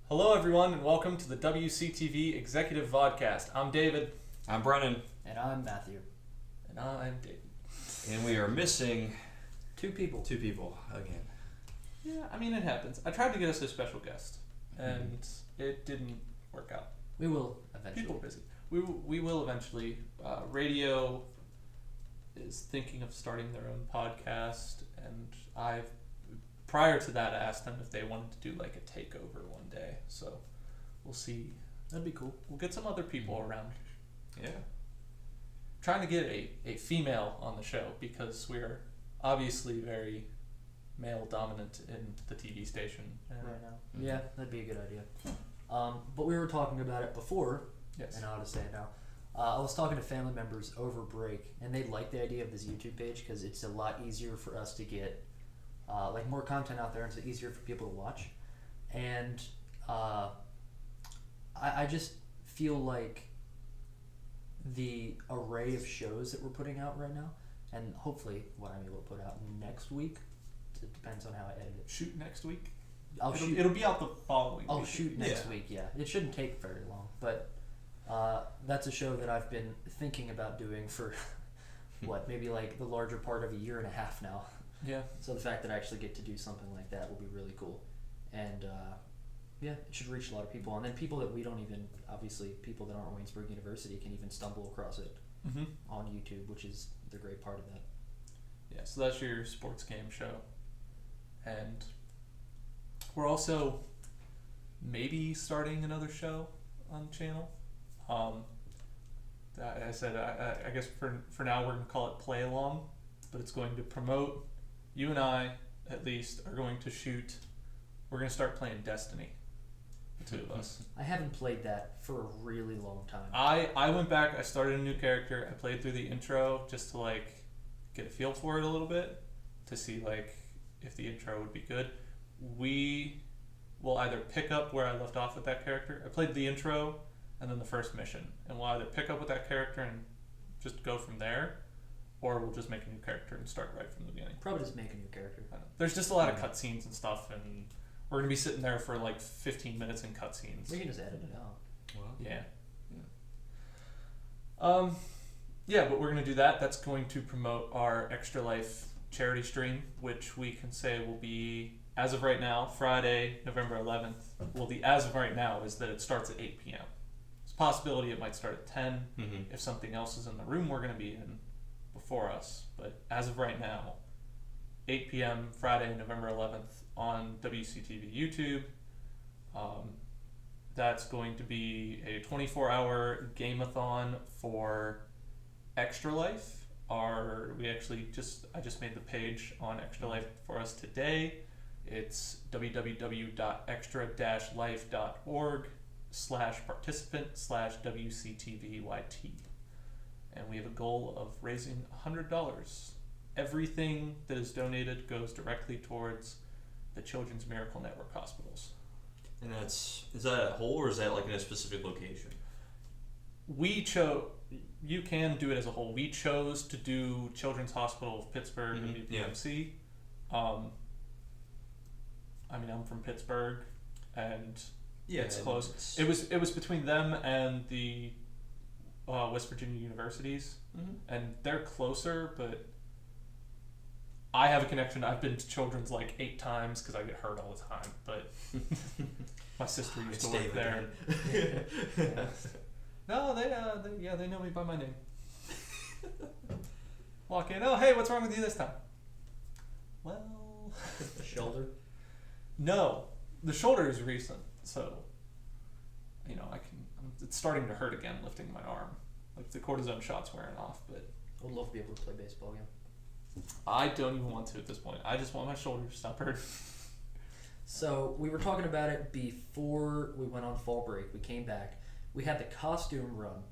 Hello, everyone, and welcome to the WCTV Executive Vodcast. I'm David. I'm Brennan. And I'm Matthew. And I'm David. And we are missing Two people again. Yeah, I mean, it happens. I tried to get us a special guest, and it didn't work out. We will eventually. People are busy. We will eventually. Radio is thinking of starting their own podcast, and prior to that, I asked them if they wanted to do like a takeover one day. So we'll see. That'd be cool. We'll get some other people around. Yeah. Trying to get a female on the show because we're obviously very male dominant in the TV station Right now. Yeah, that'd be a good idea. But we were talking about it before, Yes. and I'll just say it now. I was talking to family members over break, and they like the idea of this YouTube page because it's a lot easier for us to get like more content out there, and it's easier for people to watch. And I just feel like the array of shows that we're putting out right now, and hopefully what I'm able to put out next week, it depends on how I edit it. Shoot next week. It'll be out the following I'll week. shoot next week, yeah. It shouldn't take very long, but that's a show that I've been thinking about doing for, maybe like the larger part of a year and a half now. Yeah. So the fact that I actually get to do something like that will be really cool. And yeah, it should reach a lot of people. And then people that we don't even, obviously people that aren't Waynesburg University can even stumble across it on YouTube, which is the great part of that. Yeah, so that's your sports game show. And we're also maybe starting another show on the channel. I said, I guess for now we're going to call it Play Along, but it's going to promote, you and I at least are going to shoot, we're going to start playing Destiny, the two of us. I haven't played that for a really long time. I went back, I started a new character, I played through the intro just to like get a feel for it a little bit, to see like if the intro would be good. We will either pick up where I left off with that character. I played the intro and then the first mission, and we'll either pick up with that character and just go from there, or we'll just make a new character and start right from the beginning. Probably just make a new character. There's just a lot of cutscenes and stuff, and we're going to be sitting there for like 15 minutes in cutscenes. We can just edit it out. Well, Yeah. Yeah, but we're going to do that. That's going to promote our Extra Life charity stream, which we can say will be, as of right now, Friday, November 11th. Well, the as of right now is that it starts at 8 p.m. There's a possibility it might start at 10 if something else is in the room we're going to be in before us. But as of right now, 8 p.m. Friday, November 11th on WCTV YouTube. That's going to be a 24-hour game-a-thon for Extra Life. I just made the page on Extra Life for us today. It's www.extra-life.org/participant/WCTVYT. And we have a goal of raising $100. Everything that is donated goes directly towards the Children's Miracle Network hospitals. and is that at whole, or is that like in a specific location? You can do it as a whole. We chose to do Children's Hospital of Pittsburgh and BPMC. I mean, I'm from Pittsburgh, and it's close. It was between them and the West Virginia universities, and they're closer, but I have a connection. I've been to Children's like 8 times because I get hurt all the time, but my sister used to work there. No, they know me by my name. Walk in, oh hey, what's wrong with you this time? Well, Shoulder? No, the shoulder is recent, so it's starting to hurt again lifting my arm. Like the cortisone shot's wearing off, but I would love to be able to play baseball again. I don't even want to at this point. I just want my shoulder to stop hurting. So we were talking about it before we went on fall break. We came back. We had the costume run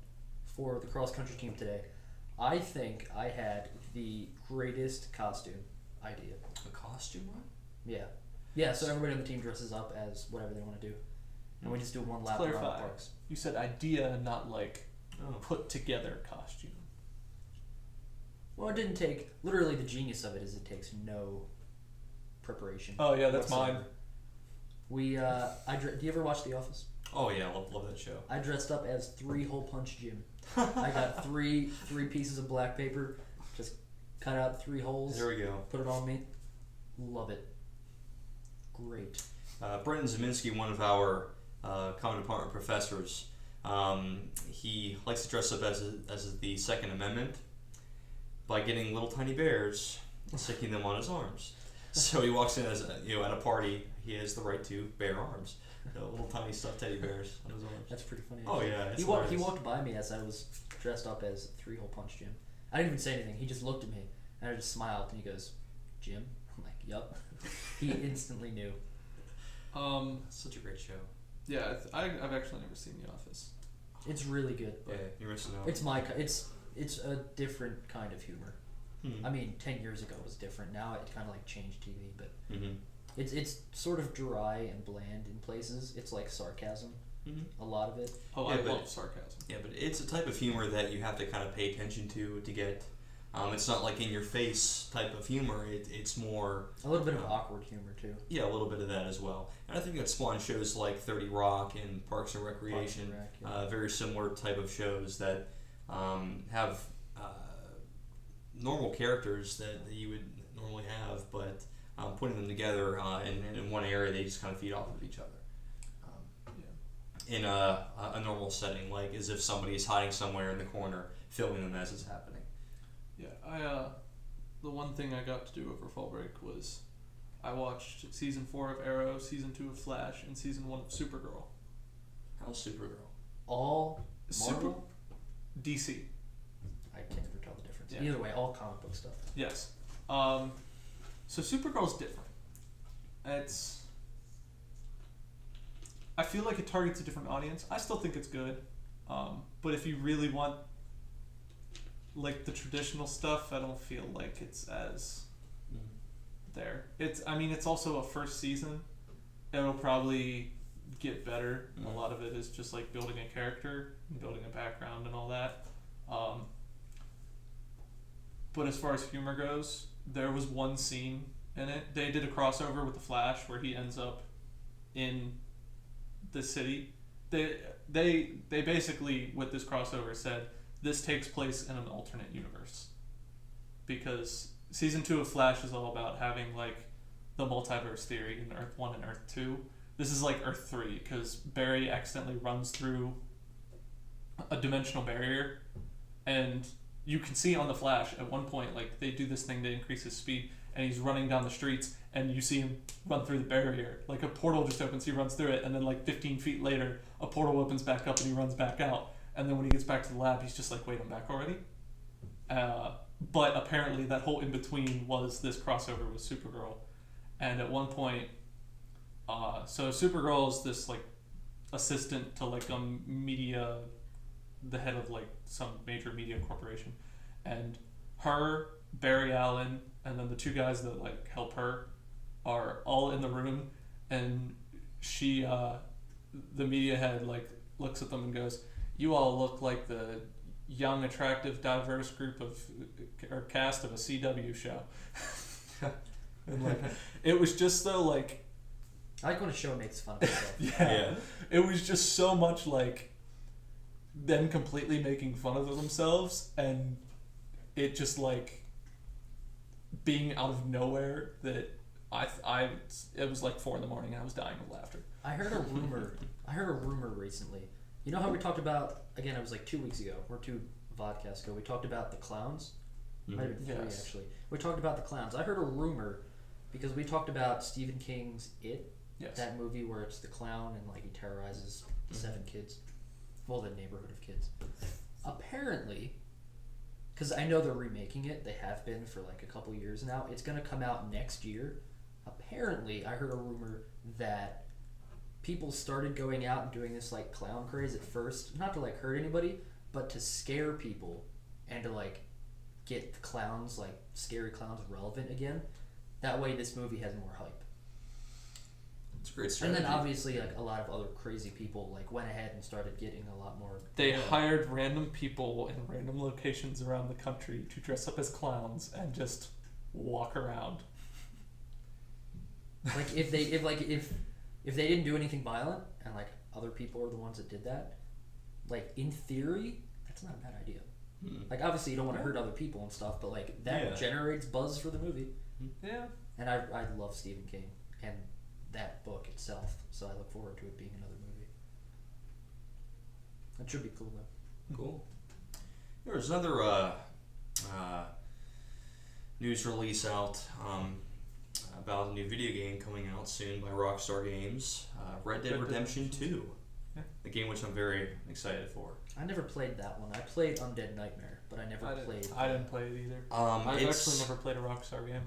for the cross country team today. I think I had the greatest costume idea. A costume run? Yeah. Yeah, so everybody on the team dresses up as whatever they want to do. And we just do one lap around the parks. You said idea, not like put together costume. Well, it didn't take, literally the genius of it is it takes no preparation. Oh yeah, that's whatsoever. mine. Do you ever watch The Office? Oh yeah, love that show. I dressed up as 3-hole punch Jim. I got three pieces of black paper, just cut out 3 holes. There we go. Put it on me. Love it. Great. Brenton Zeminski, one of our common department professors, he likes to dress up as the Second Amendment by getting little tiny bears and sticking them on his arms. So he walks in as at a party, he has the right to bear arms. Little tiny stuffed teddy bears on his arms. That's pretty funny. Oh yeah, He walked by me as I was dressed up as 3-hole punch Jim. I didn't even say anything. He just looked at me and I just smiled and he goes, "Jim?" I'm like, "Yup." He instantly knew. Such a great show. Yeah, I've actually never seen The Office. It's really good. Yeah, you're missing out. It's a different kind of humor. I mean, 10 years ago it was different. Now it kind of like changed TV, but it's sort of dry and bland in places. It's like sarcasm, a lot of it. Oh, yeah, I love sarcasm. Yeah, but it's a type of humor that you have to kind of pay attention to get. It's not like in your face type of humor. It's more a little bit of awkward humor too. Yeah, a little bit of that as well. And I think that spawned shows like 30 Rock and Parks and Recreation. Very similar type of shows that have normal characters that you would normally have, but putting them together in one area, they just kind of feed off of each other. In a normal setting, like as if somebody is hiding somewhere in the corner, filming them as it's happening. Yeah, the one thing I got to do over fall break was I watched season 4 of Arrow, season 2 of Flash, and season 1 of Supergirl. How's Supergirl? All Marvel? DC. I can't ever tell the difference. Yeah. Either way, all comic book stuff. Yes. So Supergirl's different. I feel like it targets a different audience. I still think it's good. But if you really want like the traditional stuff, I don't feel like it's as there. It's also a first season. It'll probably get better. A lot of it is just like building a character, and building a background and all that. But as far as humor goes, there was one scene in it. They did a crossover with the Flash where he ends up in the city. They basically with this crossover said this takes place in an alternate universe, because season 2 of Flash is all about having like the multiverse theory in Earth 1 and Earth 2. This is like Earth 3 because Barry accidentally runs through a dimensional barrier, and you can see on the Flash at one point like they do this thing to increase his speed, and he's running down the streets and you see him run through the barrier. Like a portal just opens, he runs through it, and then like 15 feet later a portal opens back up and he runs back out. And then when he gets back to the lab, he's just like, wait, I'm back already? But apparently that whole in-between was this crossover with Supergirl. And at one point, so Supergirl is this like assistant to like the head of like some major media corporation. And her, Barry Allen, and then the 2 guys that like help her are all in the room. And she, the media head like looks at them and goes, "You all look like the young, attractive, diverse group of or cast of a CW show." And like, it was just so like. I like when a show makes fun of itself. Yeah. It was just so much like them completely making fun of themselves, and it just like being out of nowhere that it was like 4 a.m. and I was dying of laughter. I heard a rumor recently. You know how we talked about, again, it was like 2 weeks ago, or 2 vodcasts ago, we talked about the clowns? Might have been 3, actually. We talked about the clowns. I heard a rumor, because we talked about Stephen King's It, that movie where it's the clown and like he terrorizes 7 kids. Well, the neighborhood of kids. Apparently, because I know they're remaking it, they have been for like a couple years now, it's going to come out next year. Apparently, I heard a rumor that people started going out and doing this like clown craze at first, not to like hurt anybody, but to scare people and to like get the clowns, like scary clowns, relevant again. That way this movie has more hype. It's a great strategy. And then obviously like a lot of other crazy people like went ahead and started getting a lot more. They hired random people in random locations around the country to dress up as clowns and just walk around. Like if if they didn't do anything violent and like other people are the ones that did that, like in theory, that's not a bad idea. Like obviously you don't want to hurt other people and stuff, but like that generates buzz for the movie. Yeah. And I love Stephen King and that book itself, so I look forward to it being another movie. That should be cool though. Cool. There was another news release out about a new video game coming out soon by Rockstar Games, Red Dead Redemption 2. Yeah. A game which I'm very excited for. I never played that one. I played Undead Nightmare, but I never played. I didn't play it either. I've actually never played a Rockstar game.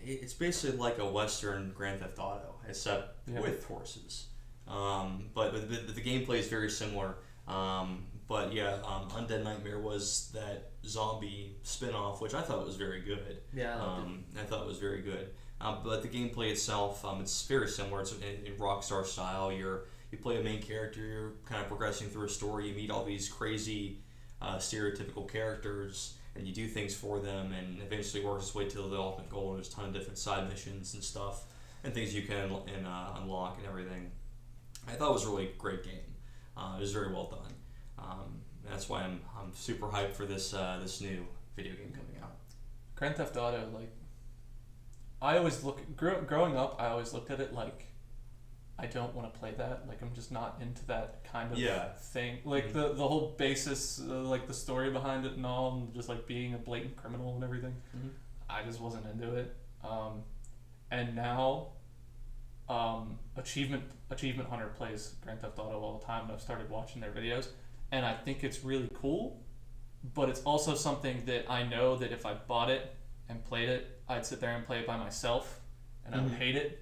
It's basically like a Western Grand Theft Auto, except with horses. But the gameplay is very similar. But yeah, Undead Nightmare was that zombie spin-off, which I thought was very good. Yeah, I thought it was very good. But the gameplay itself, it's very similar. It's in Rockstar style. You play a main character, you're kind of progressing through a story, you meet all these crazy stereotypical characters, and you do things for them, and eventually works its way to the ultimate goal. There's a ton of different side missions and stuff, and things you can unlock and everything. I thought it was a really great game. It was very well done. That's why I'm super hyped for this new video game coming out. Grand Theft Auto, like, I always growing up, I always looked at it like, I don't want to play that. Like, I'm just not into that kind of thing. Like, the whole basis, like, the story behind it and all, and just, like, being a blatant criminal and everything. I just wasn't into it. And now, Achievement Hunter plays Grand Theft Auto all the time, and I've started watching their videos, and I think it's really cool, but it's also something that I know that if I bought it and played it, I'd sit there and play it by myself, and I would hate it.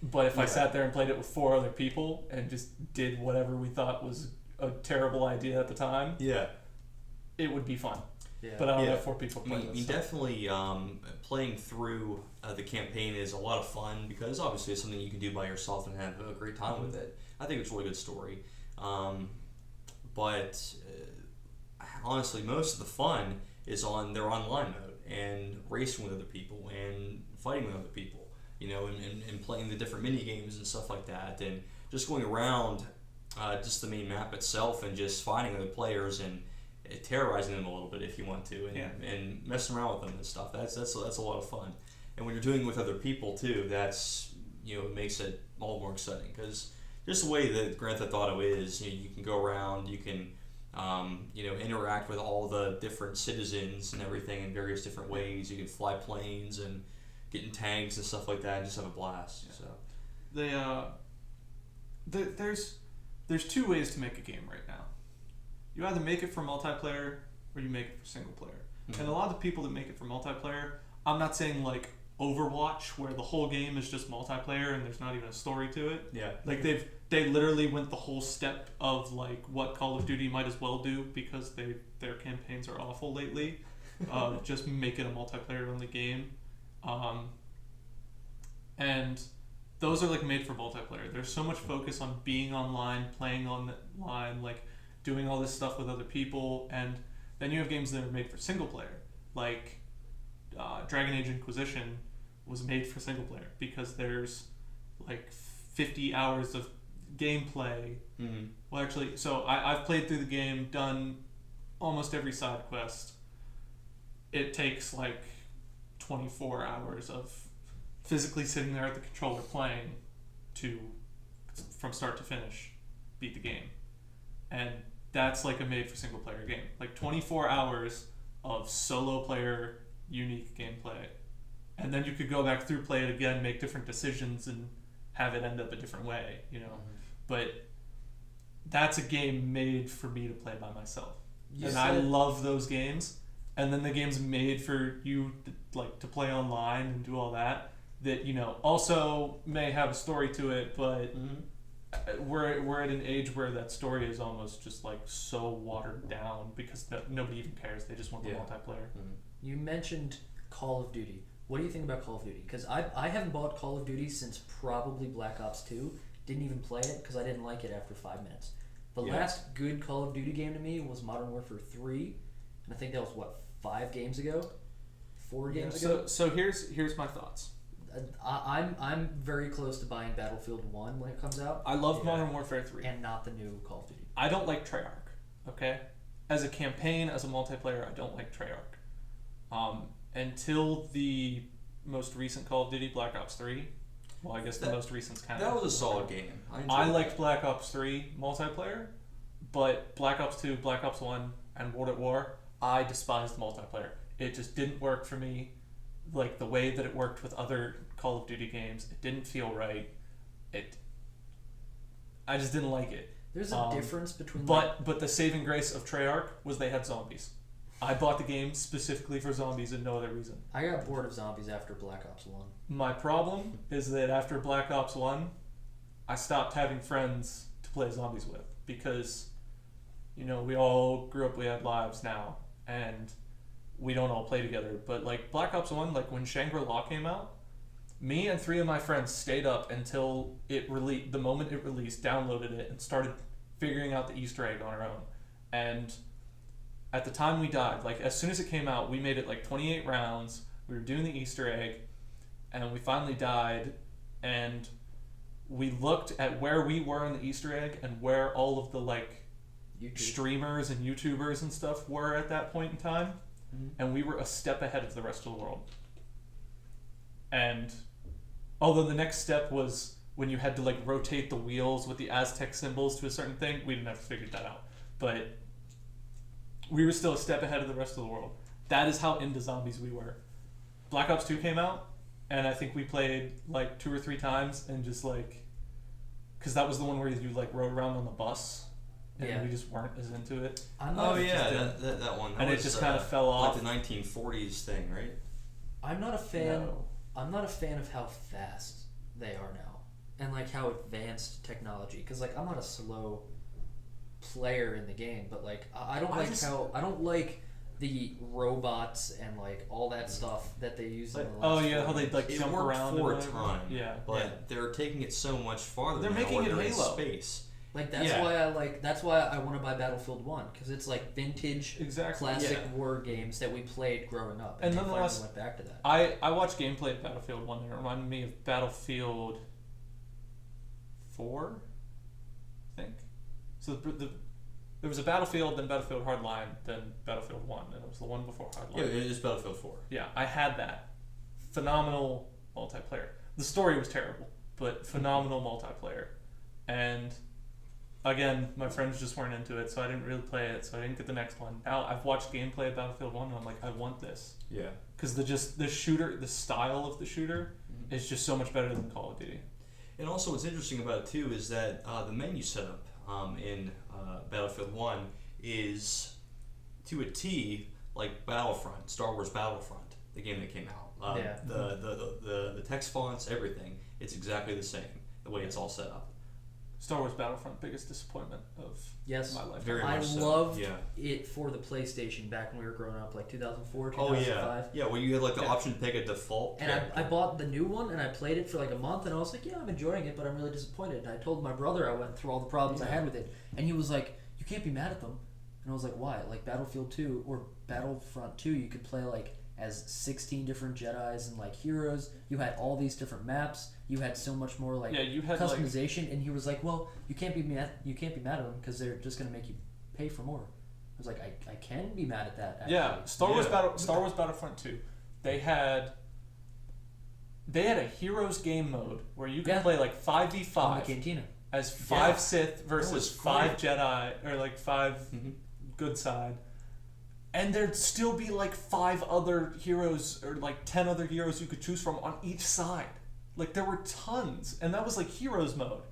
But if I sat there and played it with 4 other people and just did whatever we thought was a terrible idea at the time, it would be fun. Yeah. But I don't have 4 people playing this. Definitely playing through the campaign is a lot of fun because obviously it's something you can do by yourself and have a great time with it. I think it's a really good story. But honestly, most of the fun is on their online mode and racing with other people and fighting with other people. You know, and playing the different mini games and stuff like that, and just going around just the main map itself and just finding other players and terrorizing them a little bit if you want to, and messing around with them and stuff. That's a lot of fun. And when you're doing it with other people too, that's it makes it all more exciting because just the way that Grand Theft Auto is, you can go around, you can interact with all the different citizens and everything in various different ways. You can fly planes and get in tanks and stuff like that and just have a blast. So there's 2 ways to make a game right now. You either make it for multiplayer or you make it for single player. And a lot of the people that make it for multiplayer, I'm not saying like Overwatch where the whole game is just multiplayer and there's not even a story to it. Yeah. Like they literally went the whole step of like what Call of Duty might as well do because their campaigns are awful lately. Just make it a multiplayer only game. And those are like made for multiplayer. There's so much focus on being online, playing online, like doing all this stuff with other people, and then you have games that are made for single player. Like Dragon Age Inquisition was made for single player because there's like 50 hours of gameplay. Well, actually, so I've played through the game, done almost every side quest. It takes like 24 hours of physically sitting there at the controller playing to, from start to finish, beat the game. And that's like a made for single player game. Like 24 hours of solo player unique gameplay. And then you could go back through, play it again, make different decisions and have it end up a different way, But that's a game made for me to play by myself. I love those games. And then the game's made for you to play online and do all that also may have a story to it, but we're at an age where that story is almost just like so watered down because nobody even cares. They just want the multiplayer. You mentioned Call of Duty. What do you think about Call of Duty? Because I haven't bought Call of Duty since probably Black Ops 2. Didn't even play it because I didn't like it after 5 minutes. The last good Call of Duty game to me was Modern Warfare 3, and I think that was 5 games ago? 4 games ago? So here's my thoughts. I'm very close to buying Battlefield 1 when it comes out, I love Modern Warfare 3. and not the new Call of Duty. I don't like Treyarch. Okay, as a campaign, as a multiplayer, I don't like Treyarch. Until the most recent Call of Duty, Black Ops 3. Well, I guess the most recent's kind That of. was a solid game. I liked Black Ops 3 multiplayer, but Black Ops 2, Black Ops 1, and World at War, I despised multiplayer. It just didn't work for me. Like the way that it worked with other Call of Duty games, it didn't feel right. I just didn't like it. There's a difference between. But the saving grace of Treyarch was they had zombies. I bought the game specifically for zombies and no other reason. I got bored of zombies after Black Ops 1. My problem is that after Black Ops 1, I stopped having friends to play zombies with because, we all grew up, we had lives now, and we don't all play together. But like Black Ops 1, like when Shangri-La came out, me and 3 of my friends stayed up until the moment it released, downloaded it, and started figuring out the Easter egg on our own. And at the time we died, like as soon as it came out, we made it like 28 rounds. We were doing the Easter egg, and we finally died. And we looked at where we were in the Easter egg and where all of the like YouTube. streamers and YouTubers and stuff were at that point in time, and we were a step ahead of the rest of the world. And although the next step was when you had to like rotate the wheels with the Aztec symbols to a certain thing, we didn't have to figure that out. But we were still a step ahead of the rest of the world. That is how into zombies we were. Black Ops 2 came out, and I think we played like 2 or 3 times, and just like, because that was the one where you like rode around on the bus, and we just weren't as into it. That one. And it just kind of fell off. Like the 1940s thing, right? I'm not a fan. No. I'm not a fan of how fast they are now, and like how advanced technology. Because like I'm not a slow player in the game, but like I don't like the robots and like all that stuff that they use in the last how they like It jump worked around for and a whatever. time. Yeah, But they're taking it so much farther. They're now making where it they're in Halo. space. Like that's why I want to buy Battlefield 1, because it's like vintage classic war games that we played growing up, and nonetheless, went back to that. I watched gameplay of Battlefield 1 and it reminded me of Battlefield 4, I think. So there was a Battlefield, then Battlefield Hardline, then Battlefield 1, and it was the one before Hardline. Yeah, it is Battlefield 4. Yeah, I had that. Phenomenal multiplayer. The story was terrible, but phenomenal multiplayer. And again, my friends just weren't into it, so I didn't really play it, so I didn't get the next one. Now I've watched gameplay of Battlefield 1 and I'm like, I want this. Yeah. Because the shooter, the style of the shooter is just so much better than Call of Duty. And also what's interesting about it too is that the menu setup in Battlefield 1 is to a T like Battlefront, Star Wars Battlefront, the game that came out. The text fonts, everything, it's exactly the same, the way it's all set up. Star Wars Battlefront, biggest disappointment of my life. Very I much so. loved it for the PlayStation back when we were growing up, like 2004, 2005. Yeah, where you had like the option to pick a default. And I bought the new one and I played it for like a month and I was like, yeah, I'm enjoying it, but I'm really disappointed. And I told my brother I went through all the problems I had with it, and he was like, you can't be mad at them. And I was like, why? Like Battlefield 2 or Battlefront 2, you could play like as 16 different Jedis and like heroes. You had all these different maps. You had so much more like you had customization, and he was like, "Well, you can't be mad at them because they're just gonna make you pay for more." I was like, "I can be mad at that." Actually. Yeah, Star Wars Battlefront 2, they had a heroes game mode where you could play like 5v5 on the Cantina as 5 Sith versus 5 Jedi, or like 5 good side. And there'd still be like 5 other heroes or like 10 other heroes you could choose from on each side. Like there were tons, and that was like heroes mode.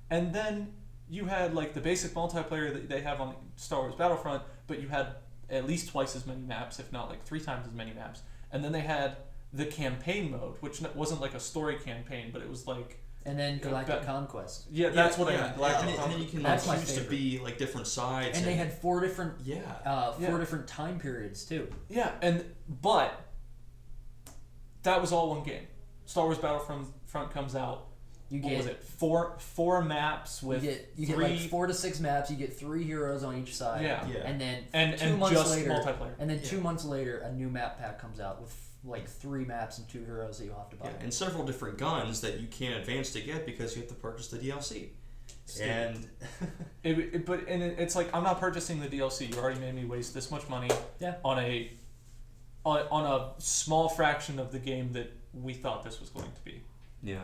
And then you had like the basic multiplayer that they have on Star Wars Battlefront, but you had at least twice as many maps, if not like 3 times as many maps. And then they had the campaign mode, which wasn't like a story campaign, but it was like... And then Galactic Conquest. Yeah, that's what I meant. And then you can That's my choose to be like different sides. And they had 4 different four different time periods too. Yeah, but that was all one game. Star Wars Battlefront comes out. You what get was it? Four maps with you get like 4 to 6 maps. You get 3 heroes on each side. Yeah. And then and 2 months just later, multiplayer. And then 2 months later, a new map pack comes out like 3 maps and 2 heroes that you have to buy. Yeah, and several different guns that you can't advance to get because you have to purchase the DLC. And it's like, I'm not purchasing the DLC. You already made me waste this much money on a small fraction of the game that we thought this was going to be. Yeah.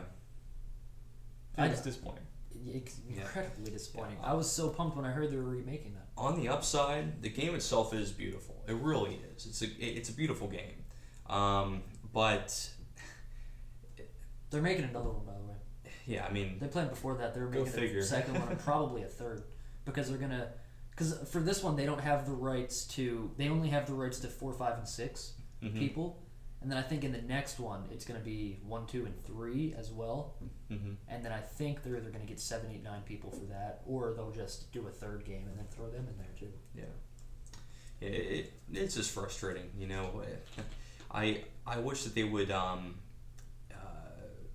It's disappointing. Incredibly disappointing. I was so pumped when I heard they were remaking that. On the upside, the game itself is beautiful. It really is. It's a beautiful game. But they're making another one, by the way. Yeah, I mean, they planned before that. They're making a second one and probably a third, because they're gonna. Because for this one, they don't have the rights to. They only have the rights to 4, 5, and 6 people, and then I think in the next one it's gonna be 1, 2, and 3 as well. And then I think they're either gonna get 7, 8, 9 people for that, or they'll just do a third game and then throw them in there too. Yeah. It's just frustrating, you know. I wish that they would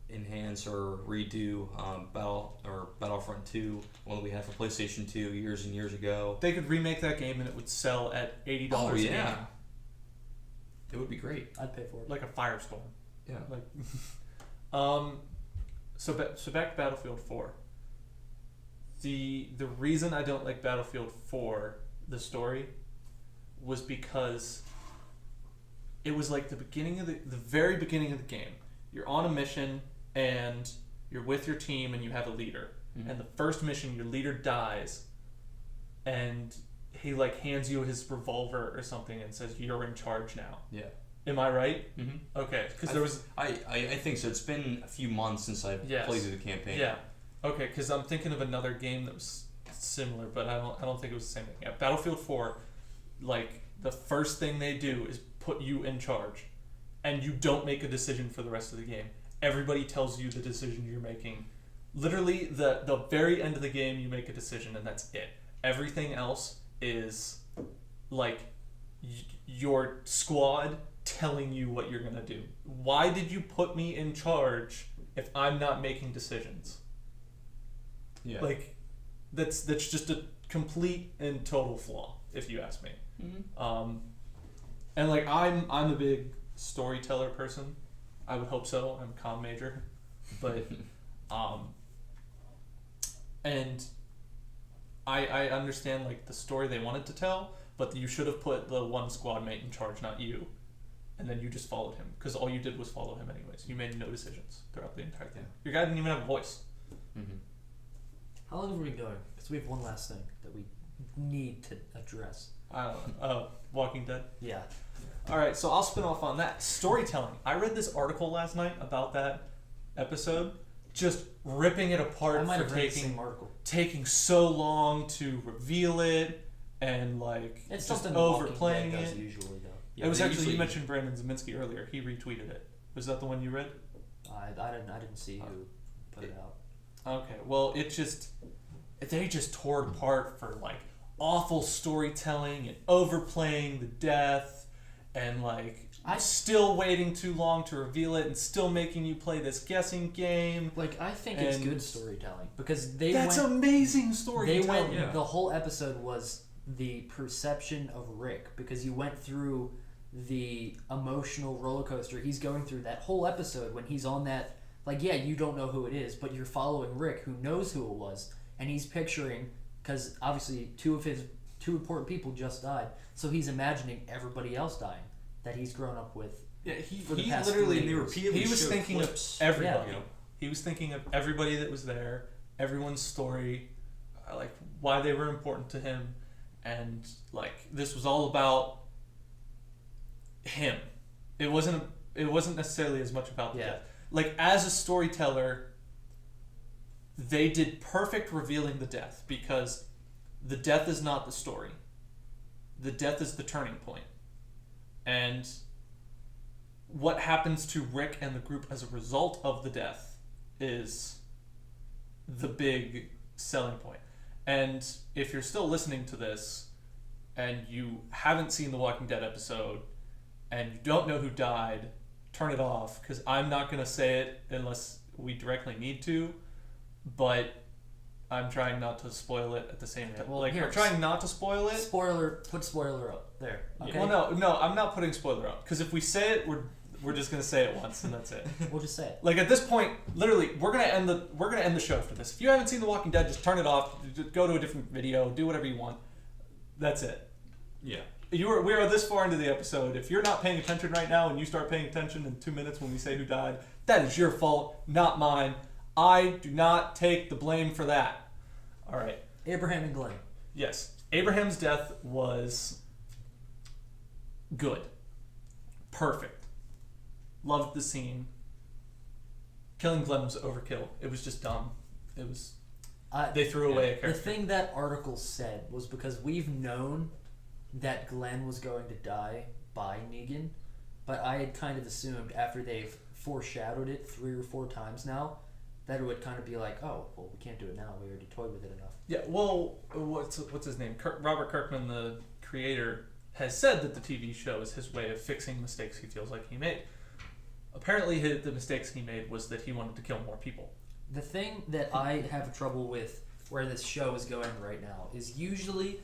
enhance or redo Battlefront 2, one that we had for PlayStation 2 years and years ago. They could remake that game and it would sell at $80 a game. Yeah. It would be great. I'd pay for it. Like a Firestorm. Yeah. Like, so back to Battlefield 4. The reason I don't like Battlefield 4, the story, was because it was like the very beginning of the game. You're on a mission and you're with your team and you have a leader. And the first mission, your leader dies, and he like hands you his revolver or something and says, "You're in charge now." Yeah. Am I right? Okay, because I think so. It's been a few months since I played through the campaign. Yeah. Okay, because I'm thinking of another game that was similar, but I don't think it was the same thing. Yeah, Battlefield 4, like the first thing they do is put you in charge, and you don't make a decision for the rest of the game. Everybody tells you the decision you're making. Literally, the very end of the game, you make a decision, and that's it. Everything else is like your squad telling you what you're gonna do. Why did you put me in charge if I'm not making decisions? Yeah. Like, that's just a complete and total flaw, if you ask me. And like I'm a big storyteller person. I would hope so. I'm a comm major, but and I understand like the story they wanted to tell, but you should have put the one squad mate in charge, not you, and then you just followed him because all you did was follow him anyways. You made no decisions throughout the entire thing. Your guy didn't even have a voice. How long have we been going? Because we have one last thing that we need to address. I don't know. Walking Dead. Yeah. All right, so I'll spin off on that. Storytelling. I read this article last night about that episode, just ripping it apart. I might for have read the same article. Taking so long to reveal it, and like it's just something overplaying does it. Usually though. It was actually you mentioned Brandon Zeminski earlier. He retweeted it. Was that the one you read? I didn't see who put it out. Okay, well they just tore it apart for like awful storytelling and overplaying the death, and like still waiting too long to reveal it and still making you play this guessing game. Like I think it's good storytelling because amazing storytelling. The whole episode was the perception of Rick, because you went through the emotional roller coaster he's going through that whole episode when he's on that. Like, yeah, you don't know who it is, but you're following Rick, who knows who it was, and he's picturing, because obviously two important people just died, so he's imagining everybody else dying that he's grown up with. Yeah, he literally he was thinking of everybody. Yeah. He was thinking of everybody that was there, everyone's story, like why they were important to him, and like this was all about him. It wasn't necessarily as much about the death. Like, as a storyteller, they did perfect revealing the death, because the death is not the story. The death is the turning point. And what happens to Rick and the group as a result of the death is the big selling point. And if you're still listening to this and you haven't seen the Walking Dead episode and you don't know who died, turn it off, because I'm not going to say it unless we directly need to, but I'm trying not to spoil it at the same time. Well, we're trying not to spoil it. Put spoiler up there. Okay. Well, no, I'm not putting spoiler up, because if we say it, We're just gonna say it once and that's it. We'll just say it. Like at this point, literally, we're gonna end the show for this. If you haven't seen The Walking Dead, just turn it off. Just go to a different video. Do whatever you want. That's it. Yeah. We are this far into the episode. If you're not paying attention right now and you start paying attention in 2 minutes when we say who died, that is your fault, not mine. I do not take the blame for that. All right. Abraham and Glenn. Yes. Abraham's death was good. Perfect. Loved the scene. Killing Glenn was overkill. It was just dumb. It was... they threw away a character. The thing that article said was because we've known that Glenn was going to die by Negan, but I had kind of assumed after they've foreshadowed it 3 or 4 times now, that it would kind of be like, oh, well, we can't do it now. We already toyed with it enough. Yeah, well, what's his name? Robert Kirkman, the creator, has said that the TV show is his way of fixing mistakes he feels like he made. Apparently, the mistakes he made was that he wanted to kill more people. The thing that I have trouble with where this show is going right now is usually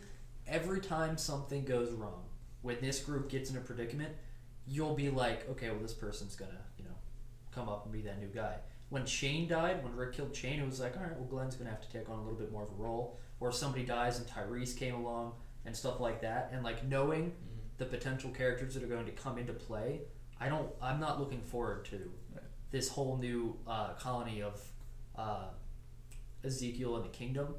every time something goes wrong, when this group gets in a predicament, you'll be like, okay, well, this person's gonna, come up and be that new guy. When Shane died, when Rick killed Shane, it was like, all right, well, Glenn's gonna have to take on a little bit more of a role. Or somebody dies and Tyrese came along and stuff like that. And like knowing the potential characters that are going to come into play, I'm not looking forward to this whole new colony of Ezekiel and the Kingdom.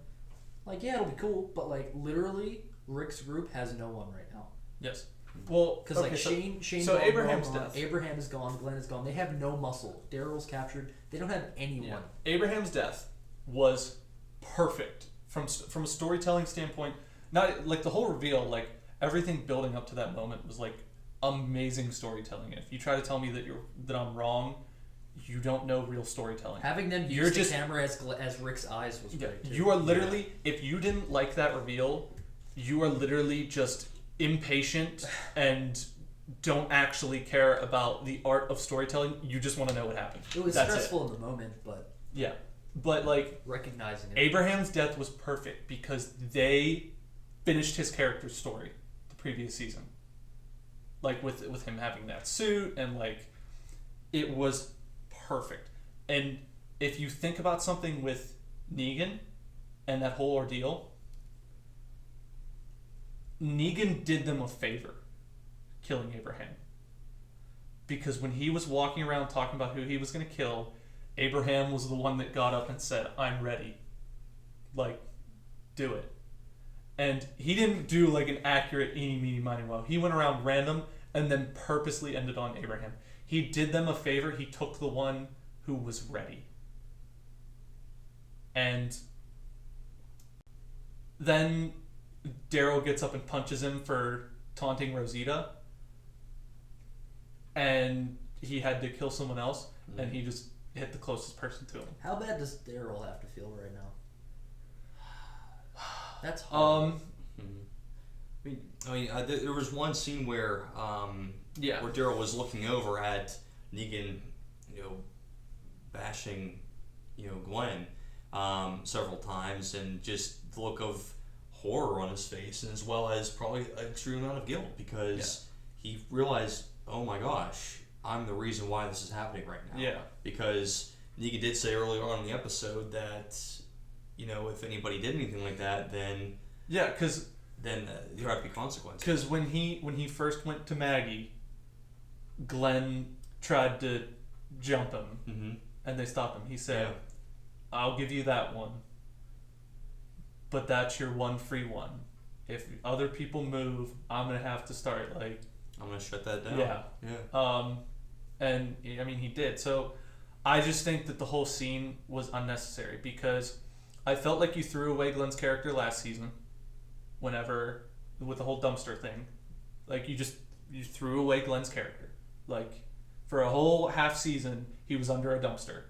Like, yeah, it'll be cool, but like literally, Rick's group has no one right now. Yes. Well, because like Shane. So Abraham's death. Abraham is gone. Glenn is gone. They have no muscle. Daryl's captured. They don't have anyone. Yeah. Abraham's death was perfect from a storytelling standpoint. Not like the whole reveal, like everything building up to that moment was like amazing storytelling. And if you try to tell me that I'm wrong, you don't know real storytelling. Having them use the camera as Rick's eyes was great too. You are literally, if you didn't like that reveal, you are literally just impatient and don't actually care about the art of storytelling. You just want to know what happened. It was stressful in the moment, but yeah, but like recognizing it. Abraham's death was perfect because they finished his character's story the previous season, like with him having that suit and like it was perfect. And if you think about something with Negan and that whole ordeal, Negan did them a favor killing Abraham. Because when he was walking around talking about who he was going to kill, Abraham was the one that got up and said, I'm ready. Like, do it. And he didn't do like an accurate eeny, meeny, miny, moe. He went around random and then purposely ended on Abraham. He did them a favor. He took the one who was ready. And then Daryl gets up and punches him for taunting Rosita. And he had to kill someone else. And he just hit the closest person to him. How bad does Daryl have to feel right now? That's hard. I mean, there was one scene where where Daryl was looking over at Negan, bashing, Glenn several times, and just the look of horror on his face, and as well as probably an extreme amount of guilt because he realized, oh my gosh, I'm the reason why this is happening right now. Yeah. Because Negan did say earlier on in the episode that, if anybody did anything like that, then there have to be consequences. Because when he first went to Maggie, Glenn tried to jump him, and they stopped him. He said, I'll give you that one, but that's your one free one. If other people move, I'm going to have to start, like... I'm going to shut that down. Yeah. And, I mean, he did. So, I just think that the whole scene was unnecessary, because I felt like you threw away Glenn's character last season, whenever, with the whole dumpster thing. Like, you threw away Glenn's character. Like, for a whole half season, he was under a dumpster.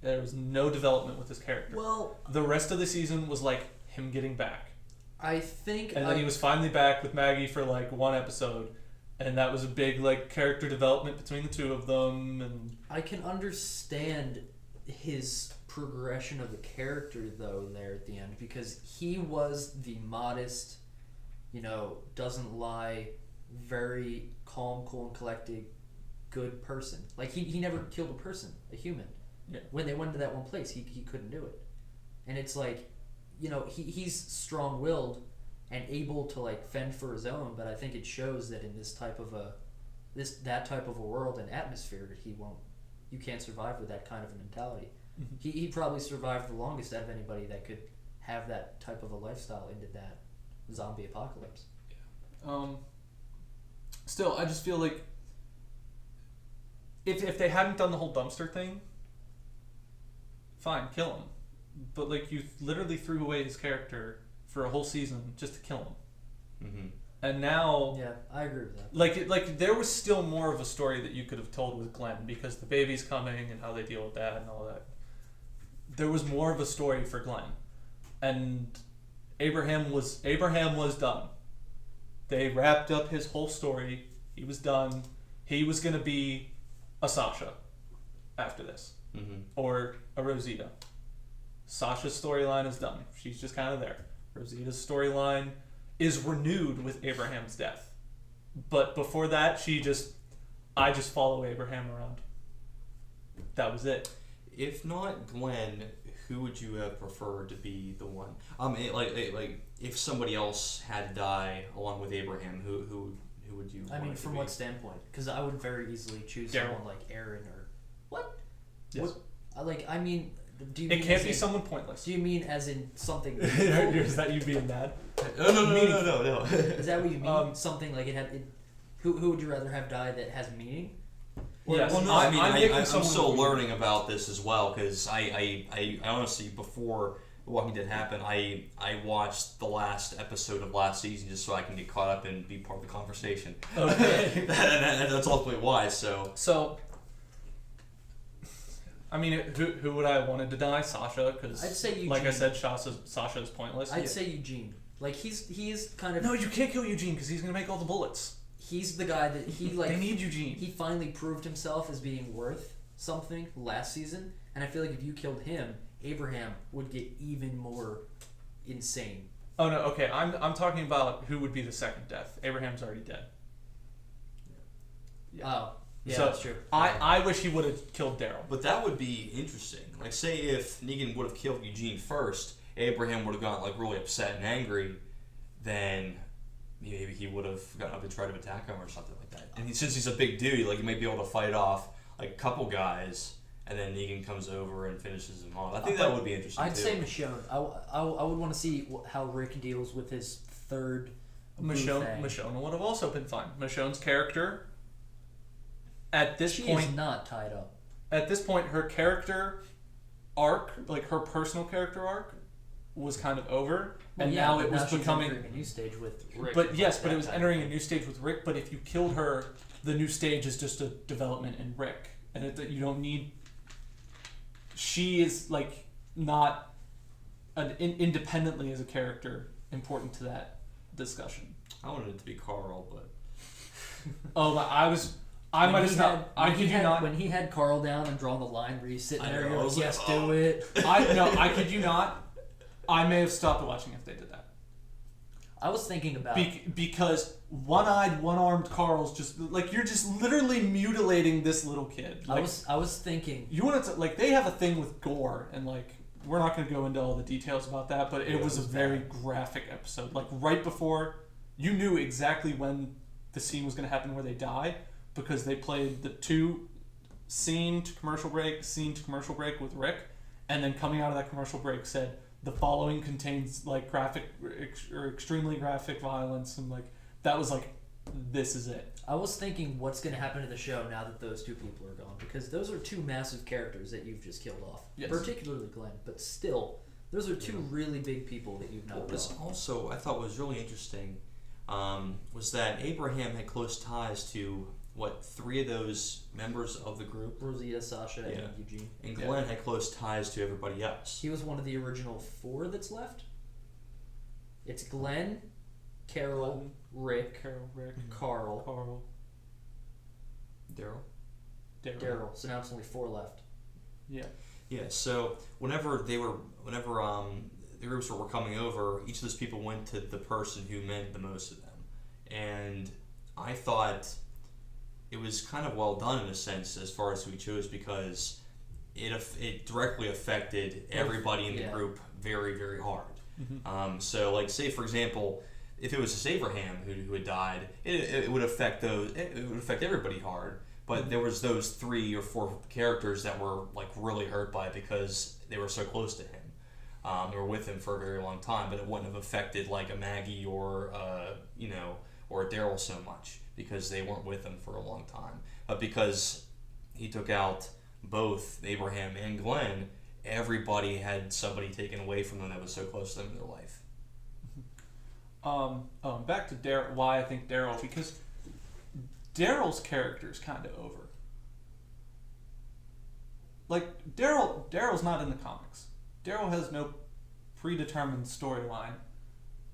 There was no development with his character. Well, the rest of the season was like him getting back. I think, and then he was finally back with Maggie for like one episode, and that was a big like character development between the two of them. And I can understand his progression of the character though there at the end, because he was the modest, doesn't lie, very calm, cool, and collected good person. Like he never killed a person, a human. Yeah. When they went to that one place, he couldn't do it. And it's like, he's strong-willed and able to like fend for his own, but I think it shows that in that type of a world and atmosphere, you can't survive with that kind of a mentality. Mm-hmm. He probably survived the longest out of anybody that could have that type of a lifestyle into that zombie apocalypse. Still, I just feel like if they hadn't done the whole dumpster thing, fine, kill him. But like you literally threw away his character for a whole season just to kill him. Mm-hmm. And now, Yeah, I agree with that. like there was still more of a story that you could have told with Glenn because the baby's coming and how they deal with that and all that. There was more of a story for Glenn, and Abraham was done. They wrapped up his whole story. He was done. He was gonna be a Sasha after this, or a Rosita. Sasha's storyline is done. She's just kind of there. Rosita's storyline is renewed with Abraham's death. But before that, I just follow Abraham around. That was it. If not Glenn, who would you have preferred to be the one? Like if somebody else had to die along with Abraham, who would you? I mean, from what be? standpoint? Because I would very easily choose Daryl. someone like Aaron or what? Yes. What? I mean, do you It mean can't as be in- someone pointless. Do you mean as in something? Is that you being mad? No. Is that what you mean? Something like it had. Who would you rather have die that has meaning? Yes. Well, no, I'm picking I'm someone still who- learning about this as well because I honestly, before The Walking Dead happened, I watched the last episode of last season just so I can get caught up and be part of the conversation. Okay. That's ultimately why. So I mean, who would I have wanted to die? Sasha, because I'd say Eugene. like I said, Sasha is pointless. I'd say Eugene. Like he is kind of. No, you can't kill Eugene because he's gonna make all the bullets. He's the guy that he like. They need Eugene. He finally proved himself as being worth something last season, and I feel like if you killed him, Abraham would get even more insane. Oh no, okay. I'm talking about who would be the second death. Abraham's already dead. Yeah. Oh, yeah, So, that's true. I wish he would have killed Daryl. But that would be interesting. Like, say if Negan would have killed Eugene first, Abraham would have gotten like really upset and angry, then maybe he would have gotten up and tried to attack him or something like that. And since he's a big dude, like he might be able to fight off like a couple guys, and then Negan comes over and finishes him off. I think that would be interesting. I'd too. say Michonne. I would want to see how Rick deals with his third. Michonne would have also been fine. Michonne's character, at this She point, is not tied up. at this point, her character arc, like her personal character arc, was kind of over, and now it was she's becoming. entering a new stage with Rick. But yes, but that it was kind of entering a thing. new stage with Rick. But if you killed her, the new stage is just a development in Rick, and you don't need. She is like not independently as a character important to that discussion. I wanted it to be Carl, but Oh, I might have stopped. I kid you not. When he had Carl down and drawn the line where he's sitting I there, know, you're I like, was like, yes, oh. do it. I kid you not. I may have stopped watching if they did that. I was thinking about Because one-eyed, one-armed Carl's just like you're just literally mutilating this little kid. Like, I was thinking you want to like they have a thing with gore and like we're not going to go into all the details about that, but it was a very graphic episode. Like right before you knew exactly when the scene was going to happen where they die because they played the two scene to commercial break with Rick, and then coming out of that commercial break said the following contains like graphic or extremely graphic violence, and like that was like this is it. I was thinking what's going to happen to the show now that those two people are gone, because those are two massive characters that you've just killed off. Yes. Particularly Glenn, but still, those are two really big people that you've not what was killed. also I thought was really interesting was that Abraham had close ties to three of those members of the group, Rosita, Sasha, Yeah. and Eugene. and Glenn had close ties to everybody else. He was one of the original 4 that's left. It's Glenn, Carol, Rick, Carl, Daryl. Daryl. So now it's only 4 left. Yeah. Yeah. So whenever the groups were coming over, each of those people went to the person who meant the most to them, and I thought it was kind of well done in a sense as far as who he chose, because it directly affected everybody in the Yeah. group very, very hard. Mm-hmm. So, like, say for example, if it was Abraham who had died, it would affect it would affect everybody hard. But there was those 3 or 4 characters that were like really hurt by it because they were so close to him. They were with him for a very long time, but it wouldn't have affected like a Maggie or or a Daryl so much because they weren't with him for a long time. But because he took out both Abraham and Glenn, everybody had somebody taken away from them that was so close to them in their life. Back to Daryl. Why I think Daryl, because Daryl's character is kind of over. Like Daryl's not in the comics. Daryl has no predetermined storyline.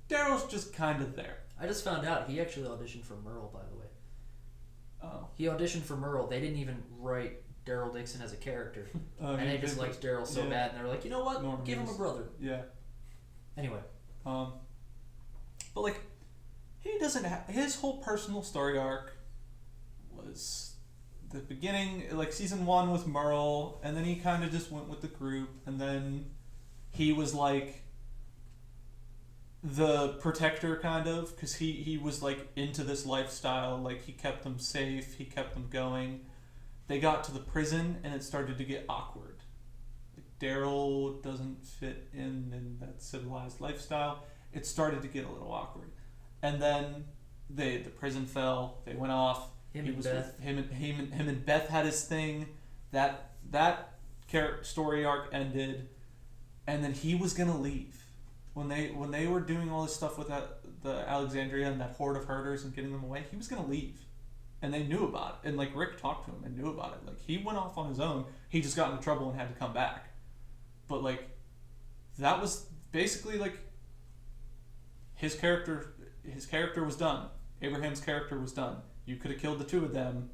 Daryl's just kind of there. I just found out he actually auditioned for Merle, by the way. Oh. He auditioned for Merle. They didn't even write Daryl Dixon as a character. And they just liked Daryl so bad, and they were like, you know what? Norman Give him a brother. Yeah. Anyway. But like, he doesn't have his whole personal story arc was the beginning, like season 1 with Merle, and then he kind of just went with the group, and then he was like the protector kind of, because he was like into this lifestyle, like he kept them safe, he kept them going. They got to the prison and it started to get awkward. Like Daryl doesn't fit in that civilized lifestyle. It started to get a little awkward, and then the prison fell. They went off. Him and Beth had his thing. That story arc ended, and then he was gonna leave. When they were doing all this stuff with the Alexandria and that horde of herders and getting them away, he was gonna leave, and they knew about it. And like Rick talked to him and knew about it. Like he went off on his own. He just got into trouble and had to come back. But like that was basically like his character was done. Abraham's character was done. You could have killed the 2 of them,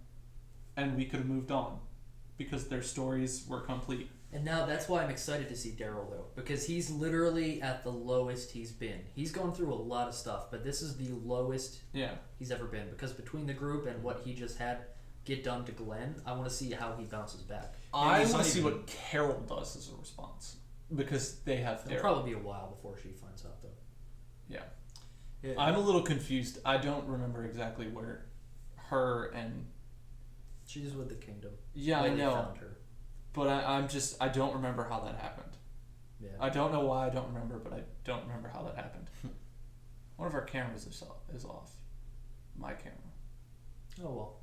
and we could have moved on because their stories were complete. And now that's why I'm excited to see Daryl, though, because he's literally at the lowest he's been. He's gone through a lot of stuff, but this is the lowest he's ever been, because between the group and what he just had get done to Glenn, I want to see how he bounces back. I want to see what Carol does as a response, because they have It'll probably be a while before she finds out, though. Yeah. I'm a little confused. I don't remember exactly where her and... She's with the kingdom. Yeah, I know. Found her. But I don't remember how that happened. Yeah. I don't know why I don't remember, but I don't remember how that happened. One of our cameras is off. My camera. Oh, well.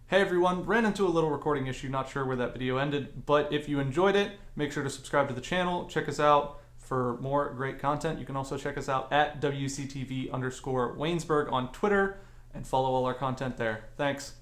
Hey everyone, ran into a little recording issue, not sure where that video ended, but if you enjoyed it, make sure to subscribe to the channel, check us out for more great content. You can also check us out at WCTV_Waynesburg on Twitter and follow all our content there. Thanks.